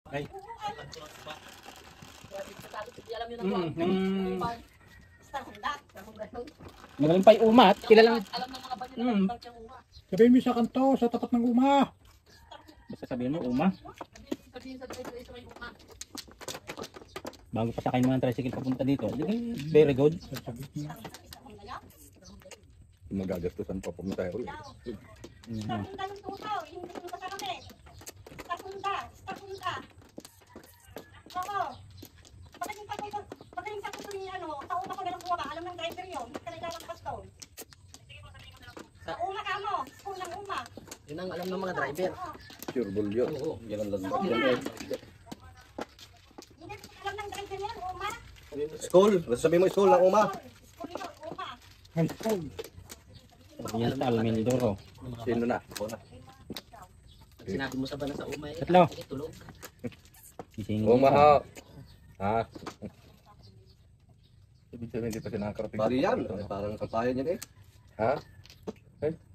Ay. Magaling pa yung umat. Kilalang. Alam ng mga banyo na magtang yung uma. Sabihin mo sa kanto, sa tapat ng uma. Basta sabihin mo, uma. Sabihin sa driver may uma. Bago pa sakayin mo ng tricycle papunta dito. Very good. Magagastusan pa pumunta tayo ulit. Sakunda yung tutaw, hindi ko sa kami. Sakunda. Oo. Pagaling sa kuto ni ano, sa uma ko na lang buwa ka, alam ng driver yun, talaga ng pastor. Sa uma ka mo, unang uma. Yun ang alam ng mga driver. Sure bull yun. Oo. Yan ang Sa landas. uma. Hindi ko alam ng driver yan, uma. School. Sabihin mo school ng uma. School yun, uma. High school. Yan sa Almendoro. Sino na? Sinabi mo sa bana sa uma eh. Tatlo. Tulog. Isingin Uma ha. Ha? Ibig sabihin hindi pa siya nakakarating. Bali yan. Parang kapayan yan eh. Ha?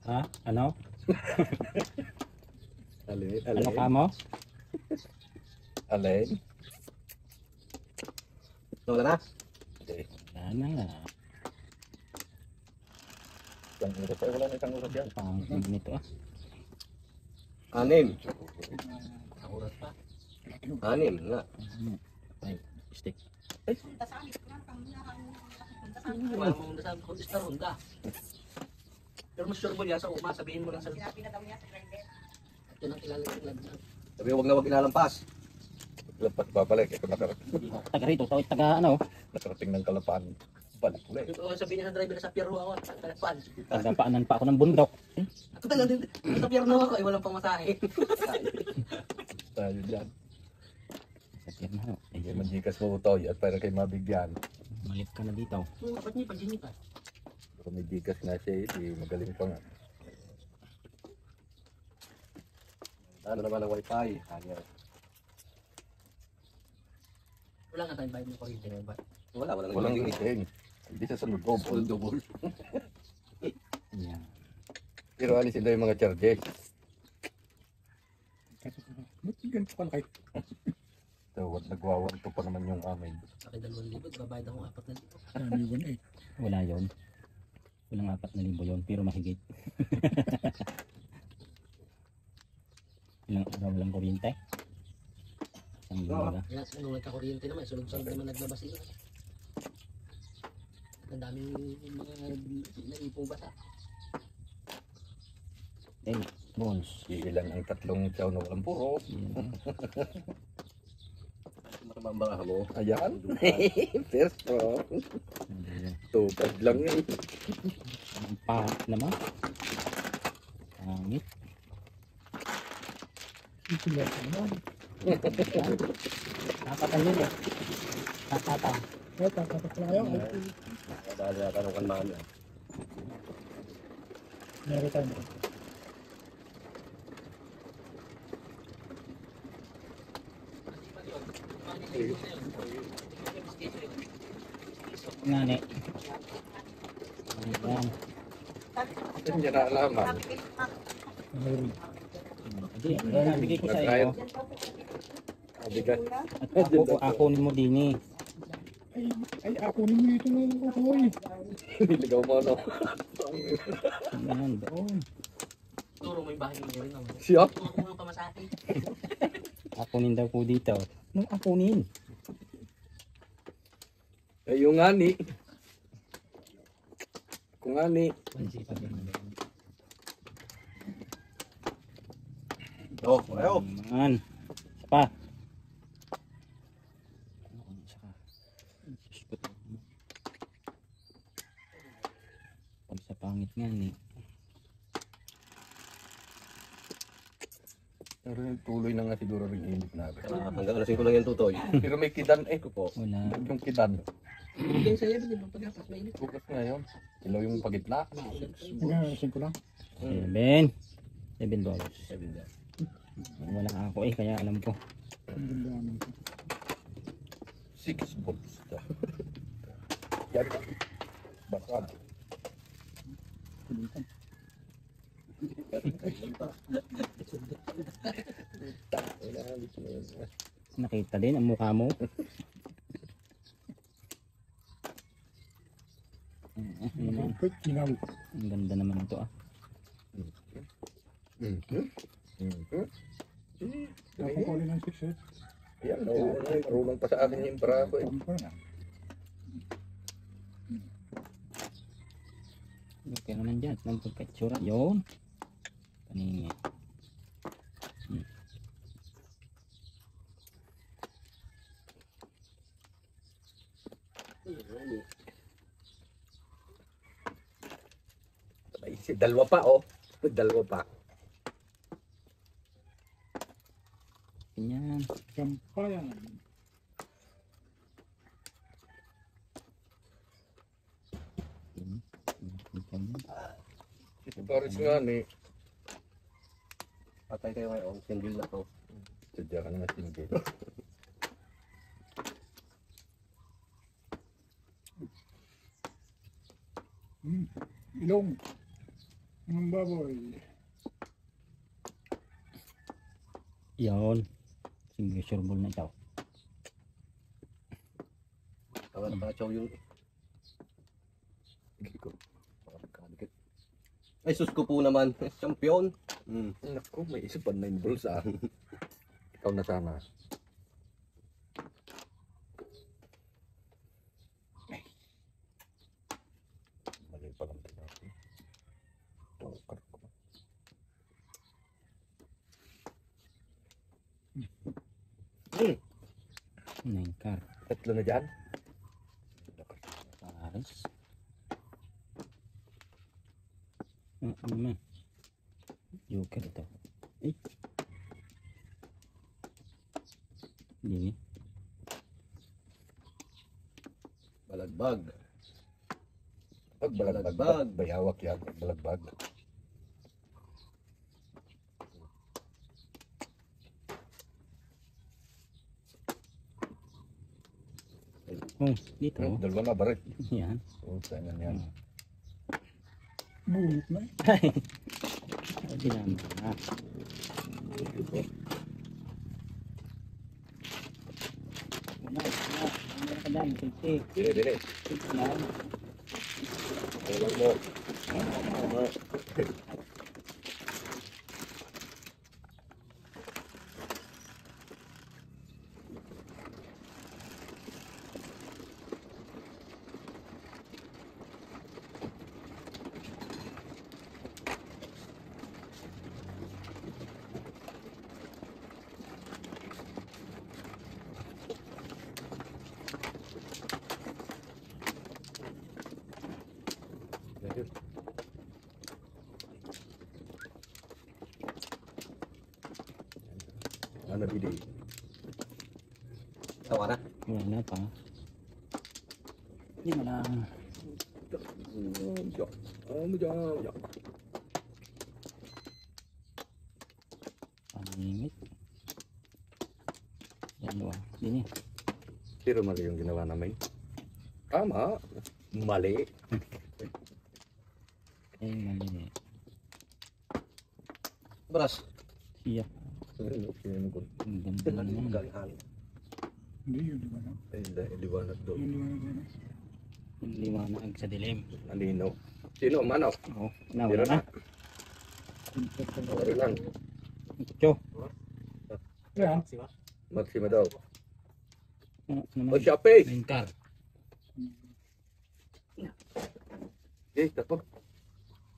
Ha? Ano? Alin? Ano ka mo? Alin? Wala na? Wala na nga. Isang usap ay wala na isang usap yan. Pangit nito ah. Anim. Ang oras pa. Anim nga. Ay, stick. Wala mong nasabi ko sa ronda. Pero mas sure mo yan sa uma, sabihin mo lang sa Sinabi na daw niya sa driver. ito nang kilala ng ladnan. Sabi huwag na huwag inalampas. Lampas babalik. Ito Taga rito, taga ano? nakarating ng kalapaan. Balik ulit. Ito sabihin niya sa driver na sa Pierro ako, sa Kalapan. Taga paanan pa ako ng bundok. Ako talaga din. Sa Pierro ako, eh walang pamasahe. Tayo dyan. Sa Pierno. Hindi majikas mo ito. At para kayo mabigyan. Malip ka na dito. Dapat niya, pag-init ah. Pero may jikas na siya eh. Magaling pa nga. Ano naman ang wifi? Hanya. Wala nga tayong bayad ng kuryente ngayon ba? Walang limitin. Hindi sa sunod ko. Full double. Yan. Pero alisin daw yung mga charges. Ba't ganito ka laki? So, nagwawanto pa naman yung amin. Sa akin 2,000, babayad ako 4,000. Ano yun eh. Wala yon. Walang 4,000 yun, pero mahigit. Ilang araw walang kuryente? Isang buwan ba? Kaya nung nagka-kuryente naman, sunod-sunod naman naglabas sila. Ang daming mga naipong basa. Eh, bones. Ilan ang tatlong tiyaw na walang puro. Maramang baka mo. Ayan. First pro. Tupad lang yun. Ang pangit naman. Pangit. Sila naman. Nakatan yun eh. Nakatan. Ay, tatatak lang kayo. Dahil tanong kan mahal. Meron tayo. Ngani. Ayan. Hindi na alaman. Meron. Hindi, nabigay ko sa iyo. Bigat. At akunin mo din eh. Ay, ako naman dito ng kukoy. Ligaw mo no. Ayan, doon. Turo mo yung bahay mo rin naman. Siya? Turo mo yung pamasahe. Akunin daw po dito. Nung akunin. Yung ngani. Kung ngani. Oh, ayaw. Ayan. Isa pa. Pag sa pangit nga ni. Pero tuloy na nga siguro rin init natin. Hanggang alas 5 lang yan tutoy. Pero may kidan eh ko po. Wala. Yung kidan. Bigyan sa'yo, di ba? Pagkapas mainit. Bukas ngayon. Ilaw yung pagitna. Hanggang 5 lang. 7. 7 dollars. Wala ako eh, kaya alam ko. Ang ganda naman. 6 volts. Yan. Bakad. Nakita din ang mukha mo. Yun na. Quick, kinaw. Ang ganda naman ito ah. Ako ko rin ng 6 eh. Yan, marunong pa sa akin yung brako eh. Tampa na. Okay naman dyan. Nang pagkatsura. Yun. Paningi. Dalawa pa oh. Dalawa pa. Ganyan. Tampa yan. Paris nga ni. Patay kayo ngayon. Single na to. Sadya ka na nga single. Ilong. Ang baboy. Yun. Signature ball na ito. Tawa na pala chow yung... Ay, sus ko po naman. Champion. Naku, may isipan na yung bulls ah. Ikaw na sana. Mali pa lang natin. Tokar ko. Nine car. Tatlo na dyan. Paris. Ano man? Joker ito. Eh. Hindi. Balagbag. Pag balagbag, bayawak yan. Pag balagbag. Oh, dito. Dalawa na ba rin? Yan. Oo, saan na yan. Bulit na eh. Hindi naman. Ah. Dili, dili. Tawag mo. Ano bili? Tawa na. Wala na pa. Hindi mo lang. Pangingit. Yan ba? Hindi. Pero mali yung ginawa namin. Tama. Mali. Eh, mali. Bras. Siya. Hindi, Ang ganda naman. Galing hangin. Hindi yun, di ba na? liwanag doon. Yun, di ba na? Ang liwanag sa dilim. Alinaw. Sino? Manok? Oo. Nawala na. Pero lang. Cho. Yan. Maxima daw. Ano O naman? Shopee! Main car. Eh, tapos.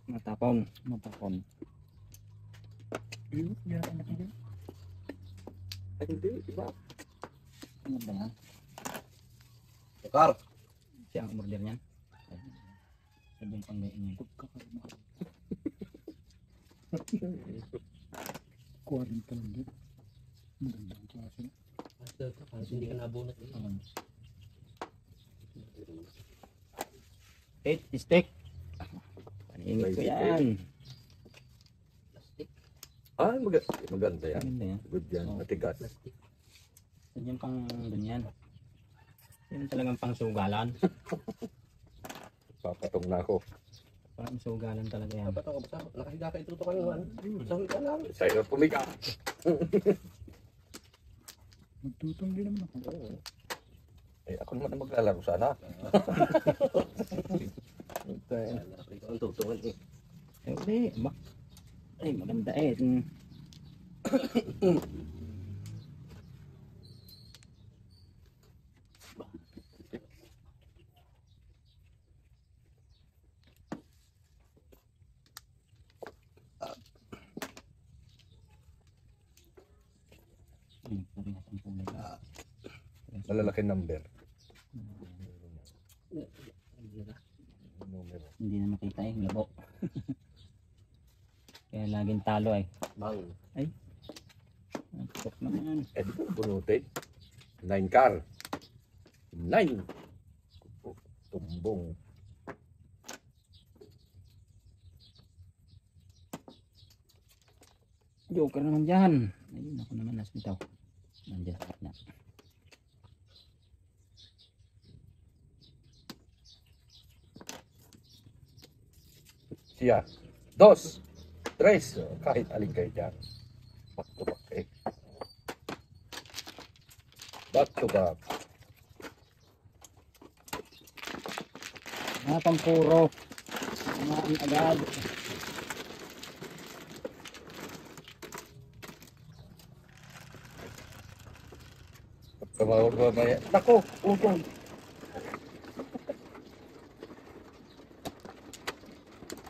Matapon. Matapon. Ayun, yan ang nakagano. Ay, hindi. Iba. Ano ba yan? Car. Siya ang order niyan. Sabi pang gayon niya. 40 lang din. Magandang klase na. Master ka. Parang hindi ka nabunot. Steak. Paningit ko yan. Plastic. Ah, maganda yan. Maganda yan. Good yan. Oh. Matigas. Plastic. Yan pang ganyan. Yan talagang pang sugalan. Papatong na ako. Parang sugalan talaga yan. Dapat ako basta. Nakahiga ka ituto ka naman. Sabi ka lang. Sa'yo pumika. Magtutong din naman ako. Eh, ako naman ang maglalaro sana. Ito ang tutungan eh. Eh, uli. Ba? Ay, maganda eh. Malalaki number. Numero. Hindi na makita eh, labo. Kaya laging talo eh. Bang. Tok naman. Eh, di ba bunutin? 9 car. 9. Tumbong. Joker naman dyan. Ayun, ako naman nas nito. Nandiyan sa na. Siya. 2. 3. Kahit alin kayo dyan. Back to back eh. Back to back. Mga pampuro. Mga agad. Tumawag mamaya. Nako, utong.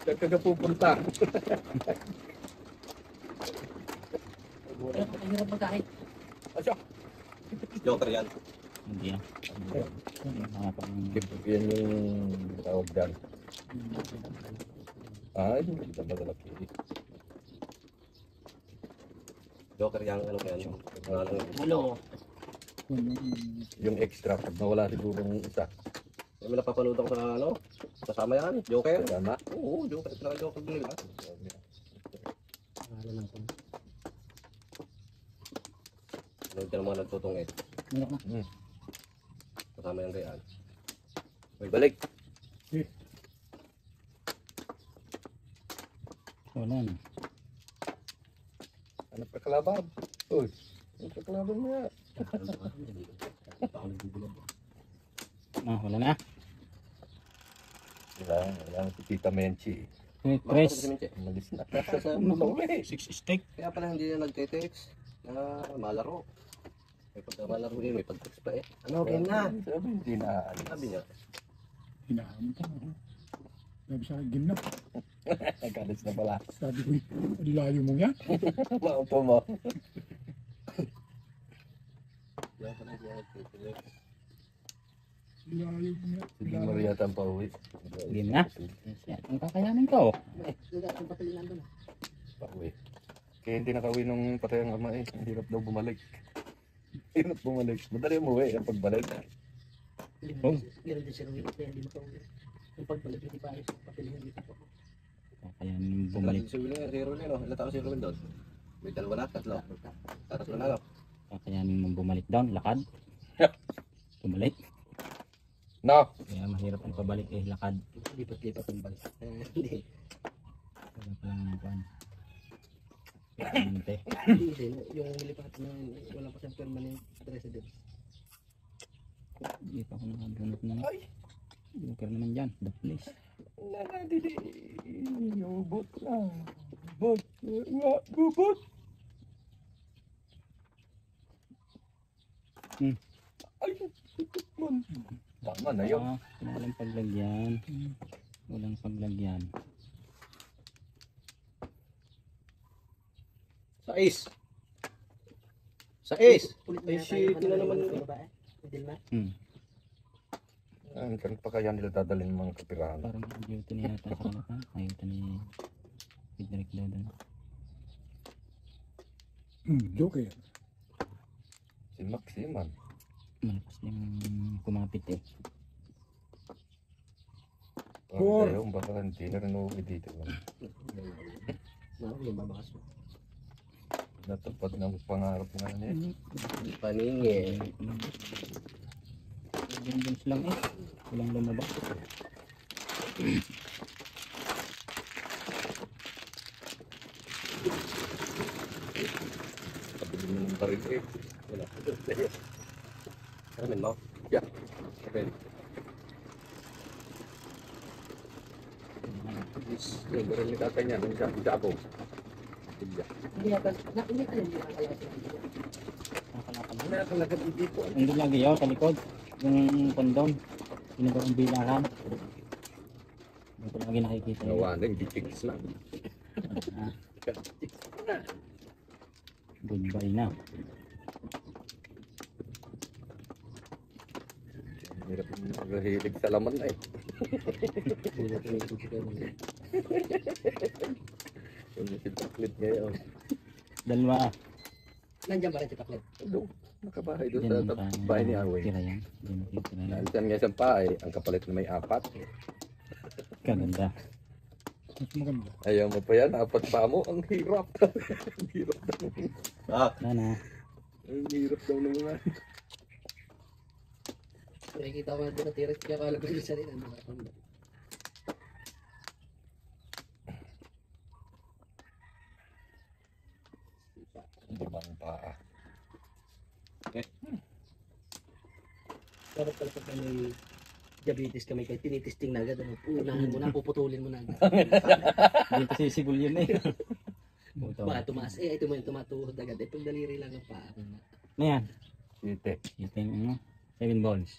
Saan ka na pupunta? Ang hirap magkahit. Asya. Joker yan. Hindi ah. Mga pang... Yan yung tawag dyan. Ay, hindi na madalaki. Joker yan. Ano kaya yan? Hello. Yung extra, pag nawala siguro yung isa. May napapanood ako sa ano? Kasama yan. Joker. Tama. Oo, Joker. Talaga Joker nila. Ano dyan ang mga nagtutong eh. Kasama yan kaya. May balik. Wala na. Hanap ka kalaban. Uy, hanap ka kalaban mo yan. Wala na. Wala si Tita Menchi. Chris. Umalis na. Nasa sa uli. 6 stick. Kaya pala hindi na nagte-text na malaro. May pagkamalaro eh, may pag-text pa eh. Ano, game na? Sabi, hindi na aalis. Sabi niya. Hinahamon pa ako. Sabi sa akin, game na. Nag-alis na pala. Sabi ko, ang layo mo yan. Maupo mo. Diyan pala hindi na nagte-text. Ang layo mo yan. Sige, Maria ang pauwi. Game na. Yan, ang kakayanin ko. Pauwi. Kaya hindi nakauwi nung patay ang ama eh. Ang hirap daw bumalik. Hirap bumalik. Madali mo eh, ang pagbalik. Oh. Kakayanin bumalik. Si Will, zero na no? Ilan taon si Will doon? May dalawa na, tatlo. Tatlo na no? Kakayanin mong bumalik down, lakad. Bumalik. No! Kaya mahirap ang pabalik eh, lakad. Lipat-lipat ang balik. Hindi. Wala pa lang yung kuhan. Permanente. Hindi, yung lipat na wala pa siyang permanent residence. Hindi pa ako nakabunot ng Joker naman dyan. The place. Nakadili. Ubot na. Ubot. Ubot. Ay, ubot man. Tama na yun. Walang paglagyan. Walang paglagyan. Sais! Sais! Ay, shit, na naman yun. Kan pa kaya nila dadalhin ng mga kapirahan. Parang duty niya yata sa kanila. Ayun ni Frederick daw doon. Joker. Si Maximan. Malakas yung kumapit eh. Four. Ayaw, baka hindi na rin uuwi dito. Yung babakas mo. Natupad ng pangarap nga niya. Paningin. Ganyan lang eh. Walang lumabas. Sabi din ng baril eh. Wala. Karamin mo? Yeah. Okay. Yung baril ni tatay niya, nung Jabo. Yeah. Hindi ka alam yung Nakalakad dito. Nandun lagi yun, sa likod. Yung kondom. Pinagawang bilahan. Hindi ko lagi nakikita yun. Nawanan, gichiks na. Ah, goodbye na. Hirap mahilig sa laman na eh. Yung si Taklit ngayon. Dalawa. Nandiyan ba rin si Paklet? Doon, nakabahay doon Diyan sa pa. bahay ni Arwin. Tira yan. Diyan nakitira yan. Nalitan nga isang pahay, ang kapalit na may 4. Kaganda. Mas maganda. Ayaw mo pa yan, 4 pa mo. Ang hirap. Ang hirap daw. Sana. Ang hirap daw naman. Nakikita ko na doon na tiris kaya kala ko yung sarili. Ano ba? Limang paa. Dapat pala pag may diabetes kami kaya tinitisting na agad. Unahan mo na, puputulin mo na agad. Dito sisibol yun eh. Baka tumaas. Eh, ito mo yung tumatuhod agad. Eh, pag daliri lang ang paa. Ano yan? Site. Ito yung 7 balls.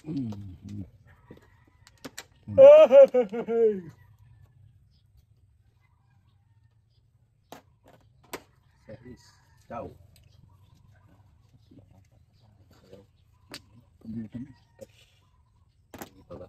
Mm. Service. Ciao. Ito ba?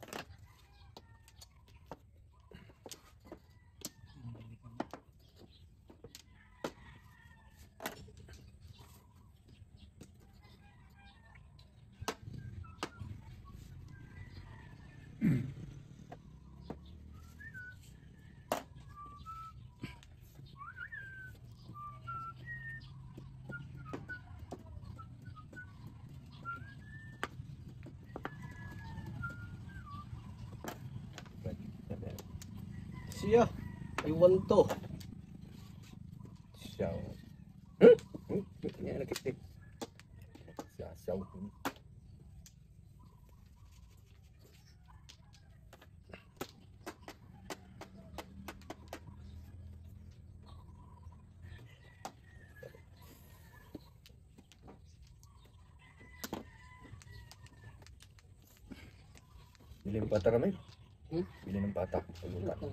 Siya. I want to. Siyaw. Yan, nakitik. Siyaw. Bili ng pata kami. Bili ng pata. Hindi nga ako.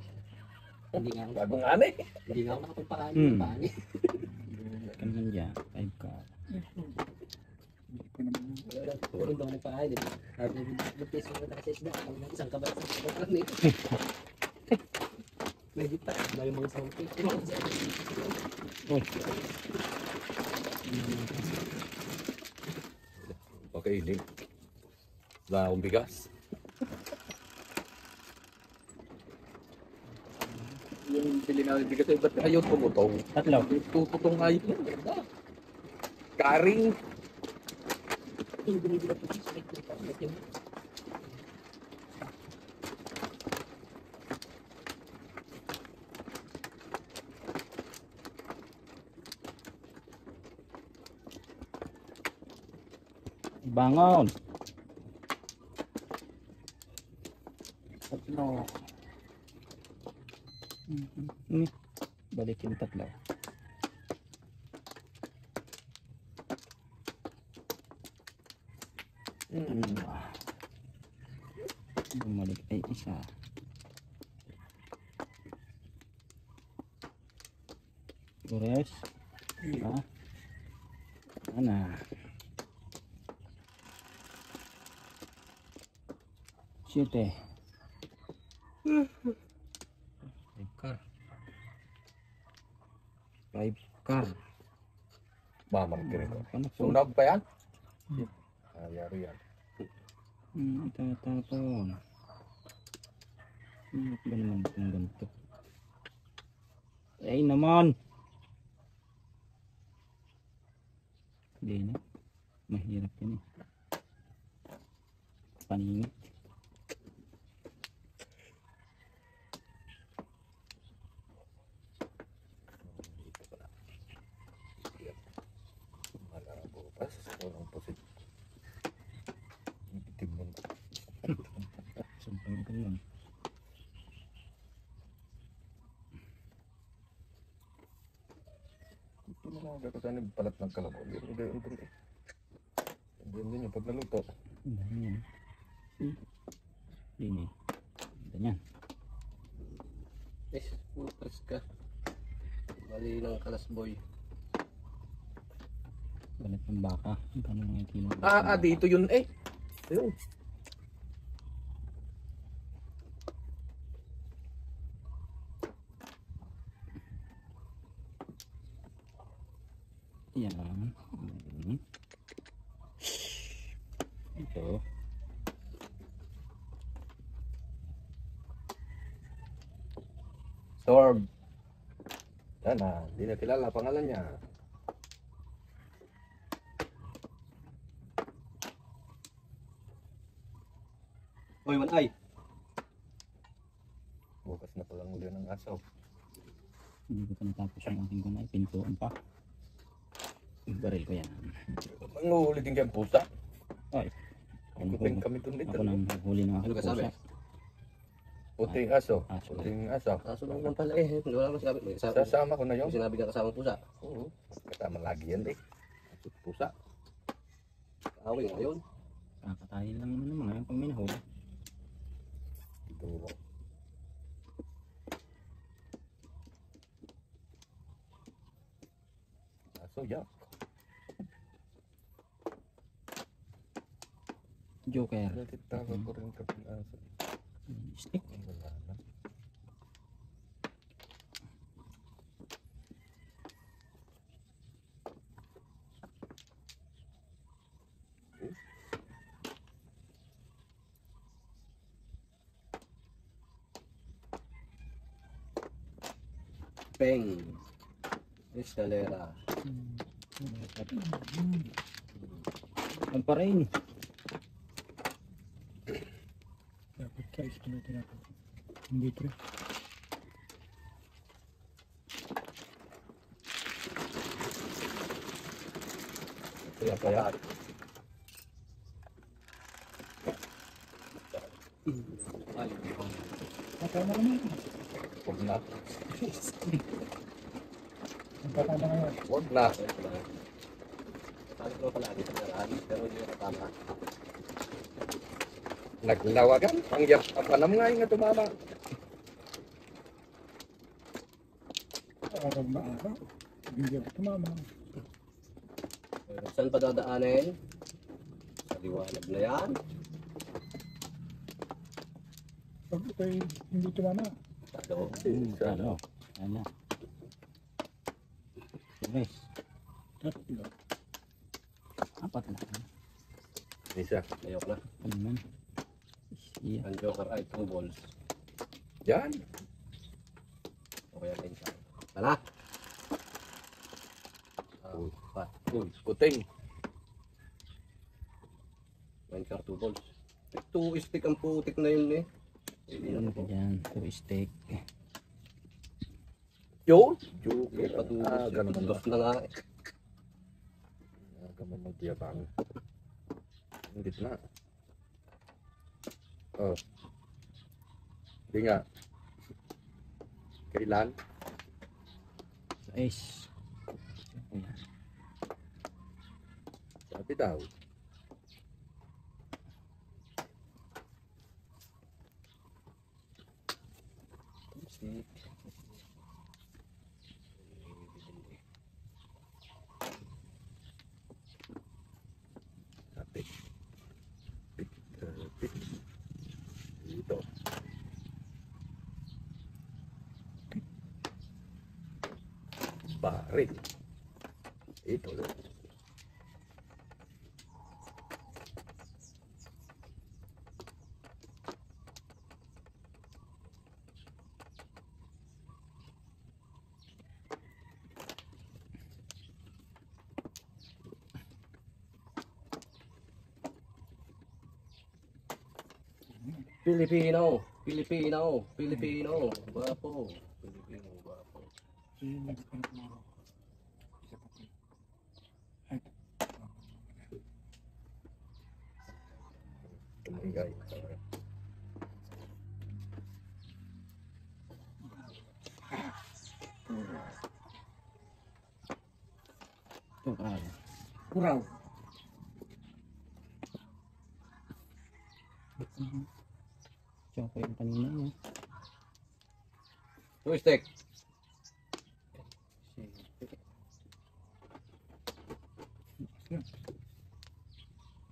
Bagong anay. Hindi nga ako nakapagpakain Hmm. ng paani. Kanyan dyan. 5 ka. Hindi ako nagpakain. Nag-test mo na kasi isda. Ang isang kabay sa kabay nito. Medyo pa. Dahil mga sauti. Uy. Okay, hindi. Wala akong bigas. Yung bili namin bigas ay ba't ayaw tumutong? 3. Tututong ayaw. Karing. Bangon. 3. Balikin 3. Bumalik ay isa. Gores. Ana. Siete. 5 car. 5 car. Mamarkirin ko. Ano po? Sunog pa yan? Ayari yan. Tatapon. Ano ba naman itong ganito? Ay naman! Hindi na. Mahirap yun eh. Paningit. Saan yung palat ng kalabaw? Hindi yun dun eh. Hindi yun yung pag naluto. Ang dami yan. Ini. Ganyan. Yes, putras ka. Mali ng kalasboy. Balat ng baka. Ang kanong yung kilo. Dito yun eh. Ayun. Yan. Ito. Storm. Yan na, hindi na kilala pangalan niya. Hoy, manay. Bukas na palang uli ng asaw. Hindi ko pa natapos yung ating kunay. Pintuan pa. Baril ko yan. Manguhuli din kayong pusa. Ay. Kuting kami dun dito. Ako nang huli ng Ano ka sabi? Puting aso. Aso. Puting aso. Kaso lang naman pala eh. Wala naman sinabi. May kasama. Sasama ko na yun. May sinabi ka kasama pusa. Oo. Kasama lagi yan eh. Pusa. Kaaway ngayon. Kakatayin lang naman ng mga yung pag may nahuli. Ito. Aso, yak. Joker. Bakit tawag ko rin kapag aso? Stick. Wala na. Peng. Escalera. Ang pa rin. Dapat size ko na tinatawag. Hindi pre. Kaya kaya. Ay, Matama ka na. Huwag na. Ang patama ngayon. Huwag na. sabi ko pala dito sa daan, pero hindi na tama. Naglawagan. Ang panam nga yung tumama. Araw na araw. Hindi ako tumama. Saan pa dadaanin? Sa liwanag na yan. Pag ito'y hindi tumama. Tado. Ano? Ano? Guys, Tatlo. apat na. Isa. Ayok na. Ano naman? Iya. Ang joker ay 2 balls. Yan. O kaya rin siya. Tala! Uy, Puting. wine car 2 balls. 2 stick ang putik na yun eh. Ano ka dyan? Two stick. Yun. Joker. Patubos. Ganun na. Dos na nga eh. Ganun magdiyabang. Hindi na. Oh. Hindi nga. Kailan? Ace. Ayan. Sabi daw. Stick. Sabi. Pit. Dito. Baril. Ito lang. Filipino. Filipino. Filipino. Guwapo. Filipino. Guwapo. Yung nagpapagawa. Isa pa po. Ay. Tumingay. Par. Kuraw. Choco yung kanina yun. Two stick.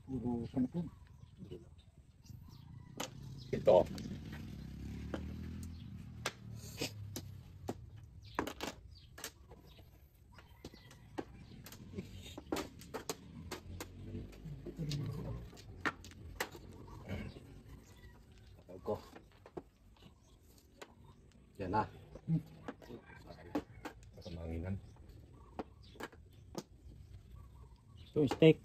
Puro sampung. Ito. Tawag ko. Yan na. Baka manginan. 2 steak.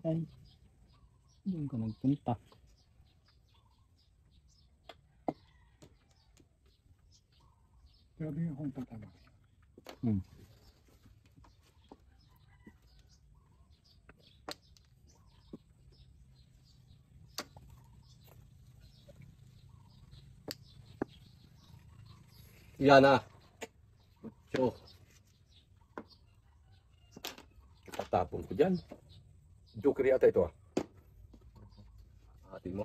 Ay. Doon ka nagpunta. Sabi niya kung tatama. Yan na. So, Tatapon ko dyan. Joker yata ito ah. hati mo.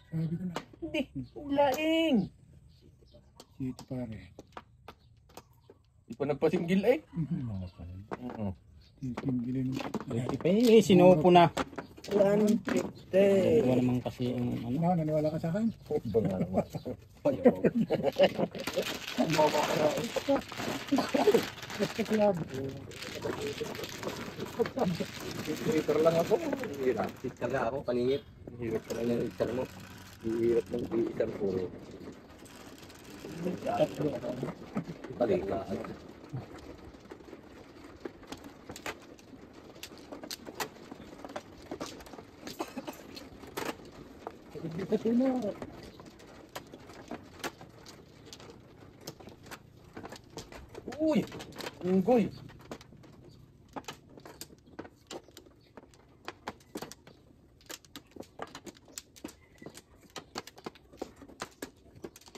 Sabi ko na. Hindi. Ulaing. Sito pare. Di pa nagpasinggil eh. Mga pala. Oo. Titinggilin mo. Eh, sinupo na. 150. Dalawa naman kasi ang ano. Na, naniwala ka sa akin? Ba nga naman. Ayaw. Twitter lang ako. Hirap. Tikar na ako, paningit. Hirap pala Ano yung tikar mo? Hirap ng iisan ko. Balik ka. Kasi na. Uy! Unggoy!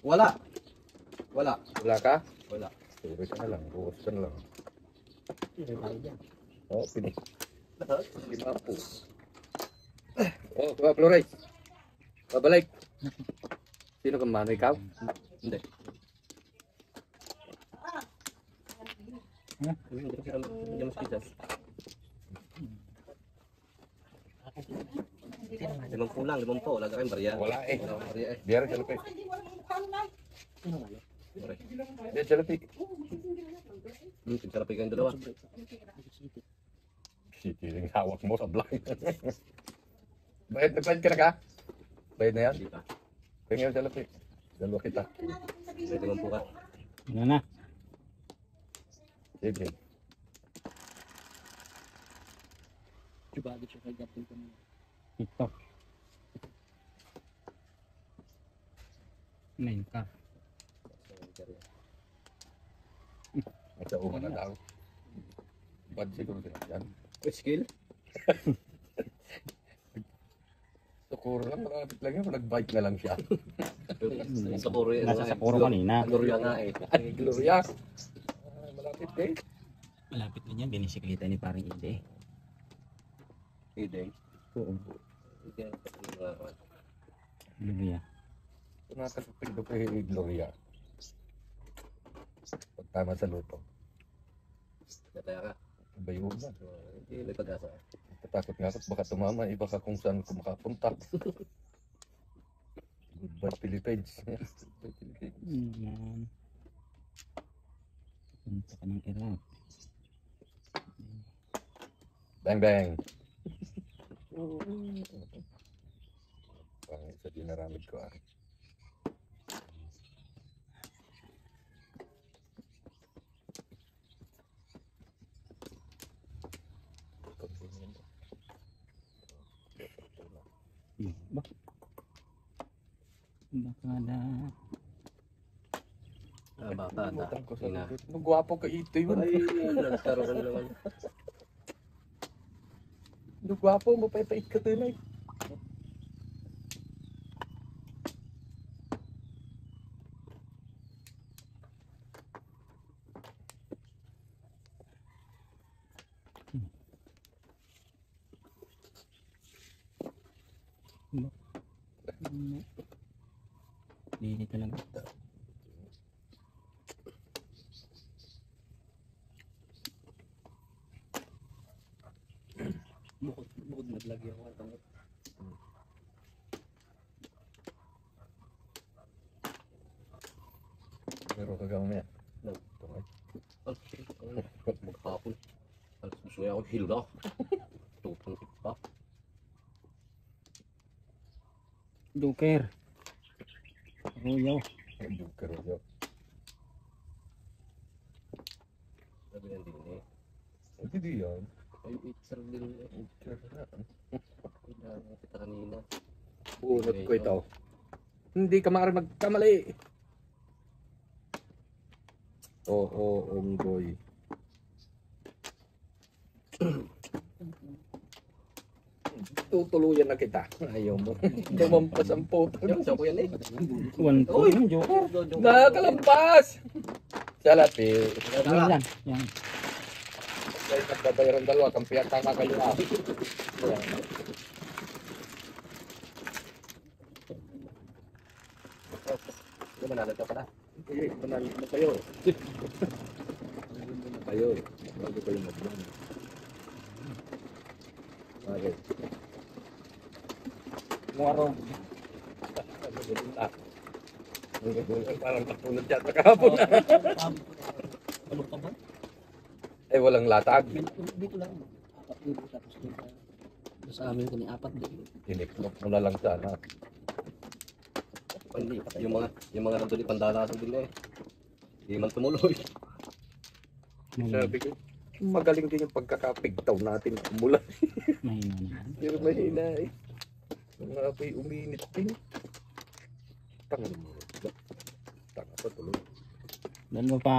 Wala. Wala. Wala ka? Wala. Sorry ka na lang. Bukas ka na lang. Oo, pinig. Lima po. Oh, kuha Flores. Babalik. Sino ka man? Ikaw? Hindi. Ha? Hindi mas pitas. Limang kulang, limang po. Wala ka rin barya. Wala eh. Wala kang barya eh. Biar sa lapik. Hindi, wala mong mukha mo na. Pare. Biar sa lapik. Tigsarapin kayong dalawa. City yung hawak mo sa blind. Bayad, nag-blind ka na ka? Bayad na yan? Hindi pa. Tingnan sa lapik. Dalawa kita. May limang po ka. Ano na? Sige. Ito. 9 ka. Sa una na daw. Bad siguro sila yan. Skill? Sukuro lang, malapit lang yan. Nag-bike na lang siya. Sa puro yun. Nasa Sapporo kanina. Gloria nga eh. Ay, Gloria. Malapit eh. Malapit na niya. Binisikleta ni parang Ide. Ideng. Oo. Hindi. Luya. Nakasapig do kay Gloria. Pagtama sa luto. Nataya ka. Bayo na. Hindi may pag-asa. Tatakot nga ako baka tumama. Iba ka kung saan ko makapunta. Goodbye Philippines. Goodbye Philippines. Yan. Punta ka ng Iraq. Bang bang. Parang isa dinaramid ko ah. Ba? Baka na. Bata. Kalimutan ko sa Ina. likod. Magwapo ka ito yun. Ay, nagkaroon ka naman. Magwapo, mapapait ka tunay. Hindi talaga. Bukod naglagyan ko ang Pero kagawin yan. magpapon. Alas gusto ako hilda. Tupang pa. Joker. Ruyaw. Joker yun. Sabi yan din eh. Hindi yan. Ay, itser din eh. Joker na. Kailangan kita kanina. Bunot ko ito. Hindi ka maaari magkamali. Oo, unggoy. Tutuluyan na kita. Ayaw mo. Lumampas ang puto. Yung sa ko yan eh. One po yung Joker. Nakalampas! Salapi. Yan lang. Yan. Kaya nagbabayaran dalawa. Kampiyan tama kayo na. Hindi manalo ka pala. Hindi, manalo na kayo. Manalo na kayo. Bago kayo mag-yan. Okay. Muaro. Parang katulad yata kahapon. Ano ka ba? Eh, walang latag. Dito lang. 4,000 tapos dito. Sa amin ko ni 4 din. Tiniklop mo na lang sana. Hindi. Yung mga nandun pandalasan din eh. Hindi man tumuloy. Sabi ko, magaling din yung pagkakapigtaw natin mula. Mahina naman. Pero mahina eh. Mga apoy uminit din. Tanga mo. Tanga pa tuloy. Dalawa pa.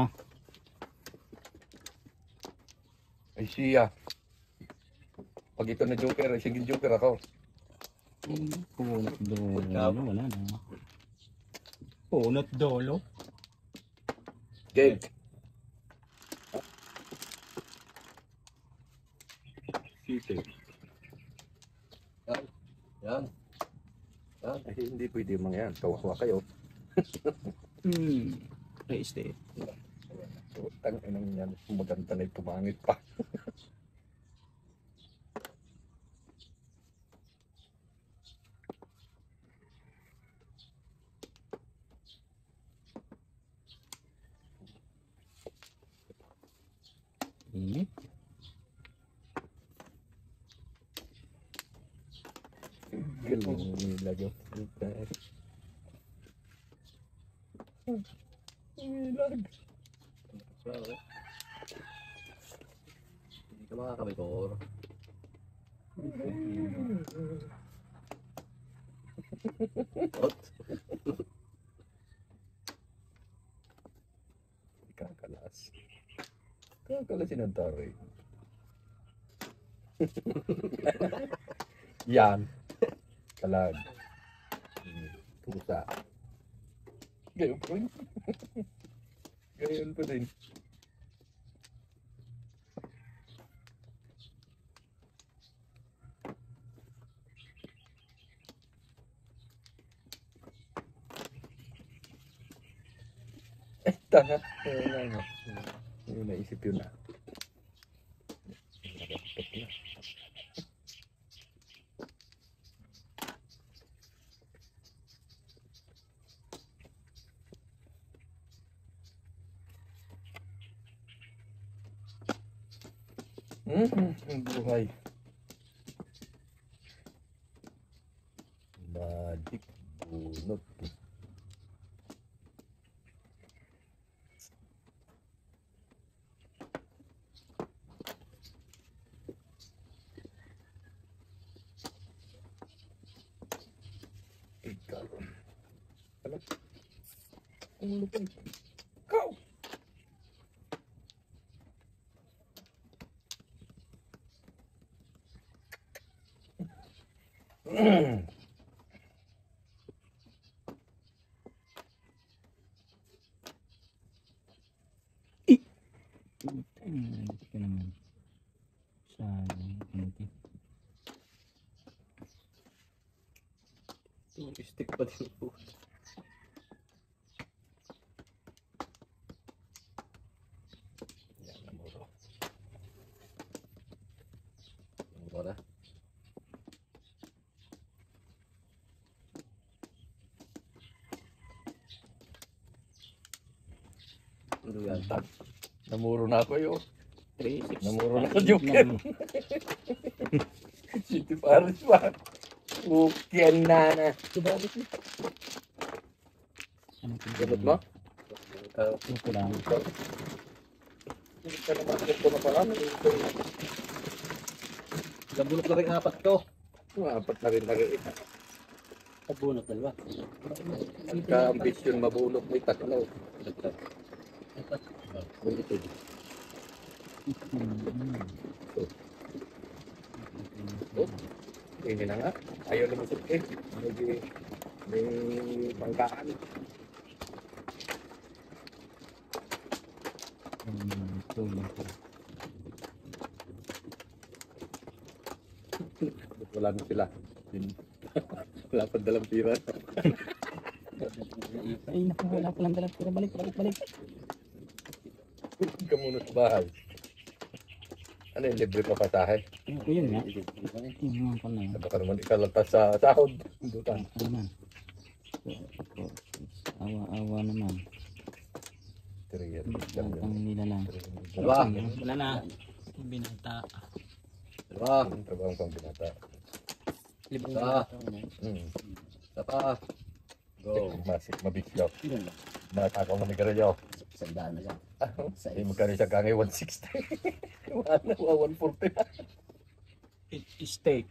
Ay siya. Pag ito na Joker, ay sige Joker ako. Punot dolo. Wala na. Punot dolo. Game. Sisi. Yan. Ay, hindi pwede yung mga yan. Kawawa kayo. Race day. Tang inang yan. Maganda na yung pumangit pa. Galing nila yun. Ilag. Hindi ka makakabikor. Ot. Kakalas. Kakalas sinantaroy. Yan. Kalag. Tusa. Gayon pa rin. Gayon pa din. Tanga. Yung naisip yun na. Nakapot na. Ang buhay. Magic bunot. Ikaw. Ano? Ang lupay. Ikaw! Hindi ka naman. Sayang. Stick pa din po. Yan, namuro. Ano na? Ano yan? Namuro na ako yun. 3, 6. Namuro na ako, Joker. City Paris ba? Okay na na. Gamot mo? Ito lang. Hindi ka naman ito na pala. Nabulok na rin apat ko. Apat na rin lagi. Kabunot dalawa. Ka-ambisyon mabulok may tatlo. Hindi na nga. Ayaw lumusot eh. May bangkaan. Wala na sila. Wala pa dalang pira. Ay, naku, wala palang dalag. Pero balik. Ka muna sa bahay. Ano yung libre pa patahe? Yun nga. Yung mga ko na yun. Baka naman ikalagpas sa sahod. Dutan. Ano naman? Awa naman. Ang nila lang. Dalawa. Wala na. Binata. Dalawa. Ang trabaho pang binata. Libre Ah. Tapa. Go. Masik, mabigyaw. Matakaw na may garayaw. Sandaan na siya. Ay, magkano siya kangay 160. Wala na, 140 na. Steak.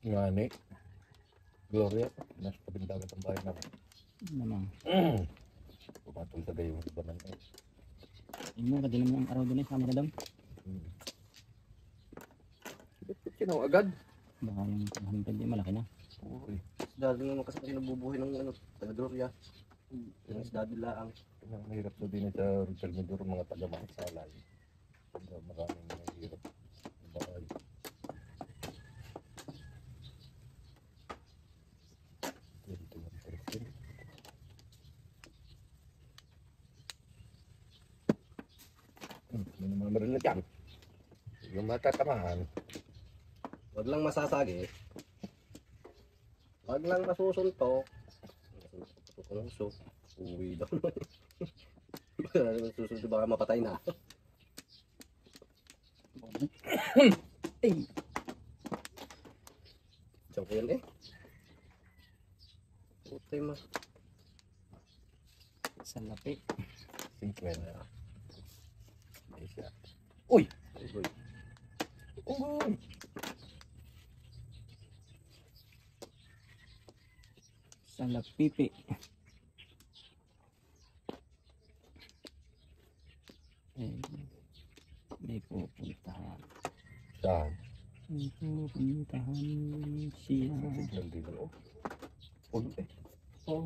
Ngani. Gloria, nasa tabindagan ng bahay namin. Naman. Pumatol sa gayo sa banan. Imo ka din naman ang araw doon sa camera daw. Ba't kinaw agad? Baka yung 100 yung malaki na. Uy, Dahil naman kasi nabubuhay ng ano, taga Gloria. Yung isda dilaang. mahirap daw din sa Rizal Mindoro mga taga-Mansalay. Maraming mahirap. Bahay. May namamaril na dyan. Yung matatamahan. Wag lang masasagi. Wag lang masusuntok. Masusuntok. Uwi daw. Baka naman susuntok, baka mapatay na. Diyan ko yan eh. Putay ma. Sa lapi. 50. May siya. Uy! Uy. Uy! Sa lapipi. May pupuntahan. Saan? May pupuntahan siya. Signal dito. Oh. Uy! Oh,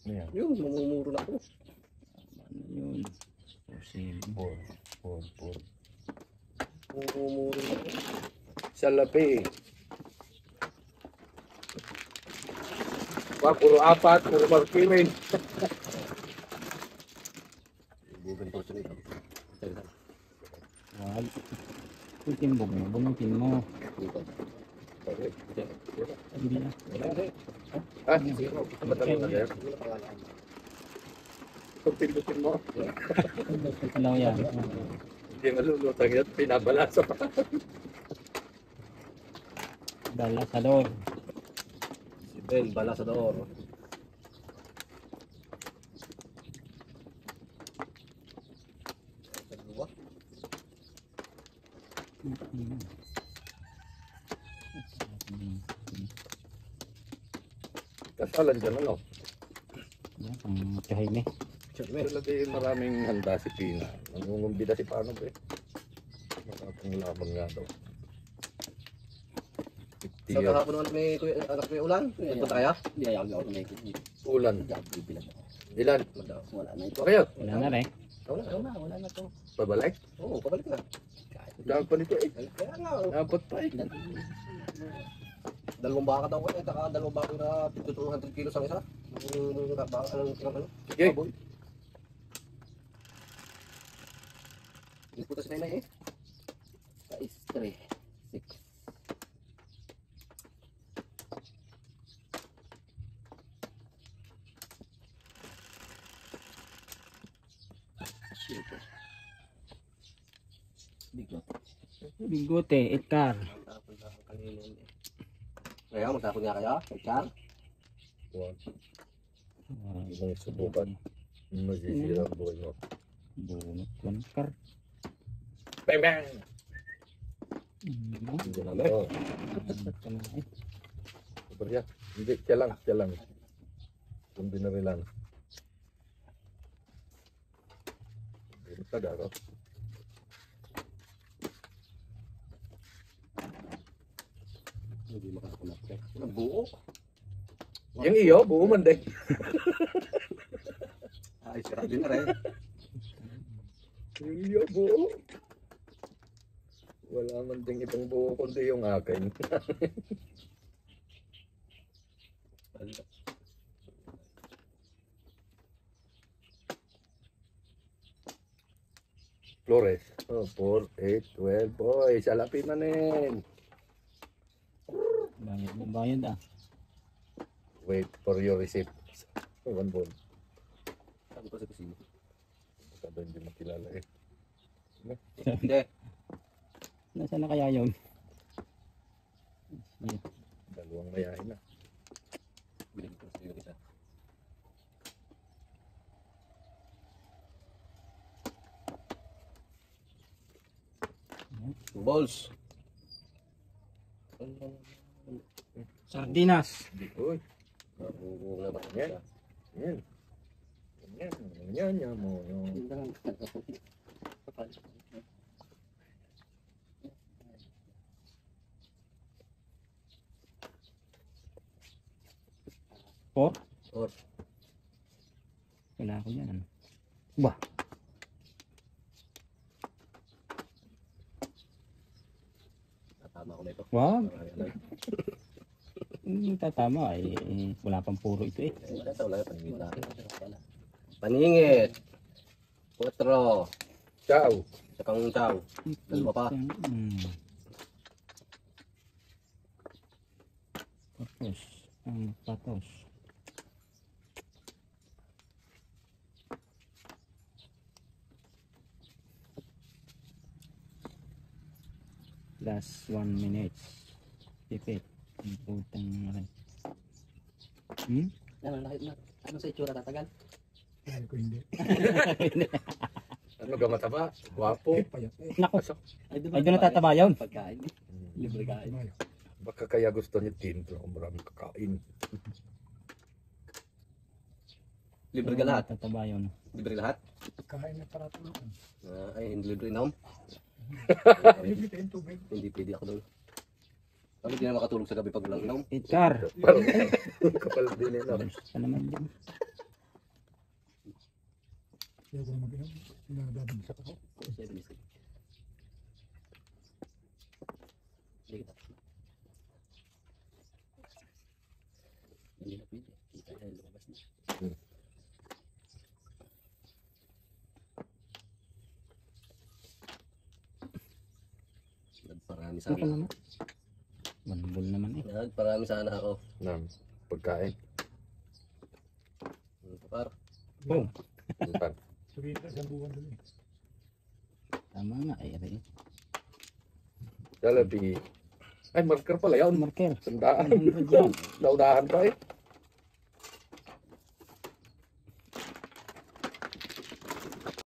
Ano yan? Yun, mamumuro na ako. ano yun? Posible. Pol. Mamumuro na ako. Sa lapi. Puro apat, puro markimin. Bugan ko siya nito. Wag. Itimbog mo. Bunutin mo. Hindi na. Ah, madali na yan. Kuntin-lutin mo. Alaw yan. Hindi malulutang yan, pinabalasa pa. Balasador. Si Ben, Balasador. Dalawa. Kasalan dyan, ano? Yan, ang Jaime. Siyempre. Talaga maraming handa si Pina. Nangungumbida si Pano, eh. Nakapanglaban nga daw. 50 So years. kahapon naman anak may ulan. Punta kaya? Ulan. Ilan? Wala na ito. Ba kayo? Wala na rin. Wala na to. Pabalik? Oo, pabalik na. Dahil pa nito eh. Kaya nga, Dapat pa eh. dalawang baka daw eh, taka dalawang baka na 200 kilos ang isa. Yung baka, ano? Sige. Baboy. Disputa si Nenay eh. 6, 3, 6. Bigote, Edgar. Tapon na ang kanina yun eh. Kaya, magtapon nga kayo, Char. Hindi mong subukan. Masisira ang buhay mo. Bunot konkar. Bang bang! Hmm. Hindi na ako. Super siya. Hindi, siya lang. Kung binarilan. Hindi tagaro. Hindi makakunap ka. Ang buo. Yung iyo, buo man din. Ay, sira din na rin. Yung iyo, buo. Wala man ding ibang buo kundi yung akin. Flores. Oh, 4, 8, 12. Boy, salapin na rin. Bayad ah. Wait for your receipt. One ball. Sabi ko sa kusina. Sabi hindi makilala eh. Hindi. Nasaan na kaya yun? Dalawang mayahin na. Binigay ko sa iyo isa. Balls. Sardinas. Uy, Nabubuo na ba? yan. Yan. Yan mo. Four? Or. Wala ko yan. Ano? Tama ko na ito. Wag. Tatama eh. Wala pang puro ito eh. Wala yung paningit na. Paningit. 4. Ciao. Sakang chow. Dalawa pa. Patos. Ang patos. Last 1 minute. Tipit. Ang putang rin. Ano sa itsura tatagal? Ay ko hindi. Ano ka mataba? Guwapo. Payat eh. Naku. Ay doon natataba yun. Pagkain. Libre kain. Tumayo. Baka kaya gusto niya tinto. Maraming kakain. Libre ka lahat. Natataba yun. Libre lahat. Kain na para tulungan. Ay, hindi libre inom. Libre tayong tubig. Hindi pwede ako doon. Bakit di na makatulog sa gabi pag walang inom? Edgar. Parang kapal din nila. Basta naman din. Kaya ko na mag-inom. Pinagdabagsak ako. 7 is Hindi kita. Hindi na pwede. Kita na lumabas na. Nagparami Ito sana. naman. Manbol naman eh. Nagparami sana ako. Ng pagkain. Par. Boom. Bukan. Sabihin ka, isang buwan doon eh. Tama nga eh. Rin. Dalabi. Ay, marker pala yun. Marker. Sandaan. 100 yan. Naudahan pa eh.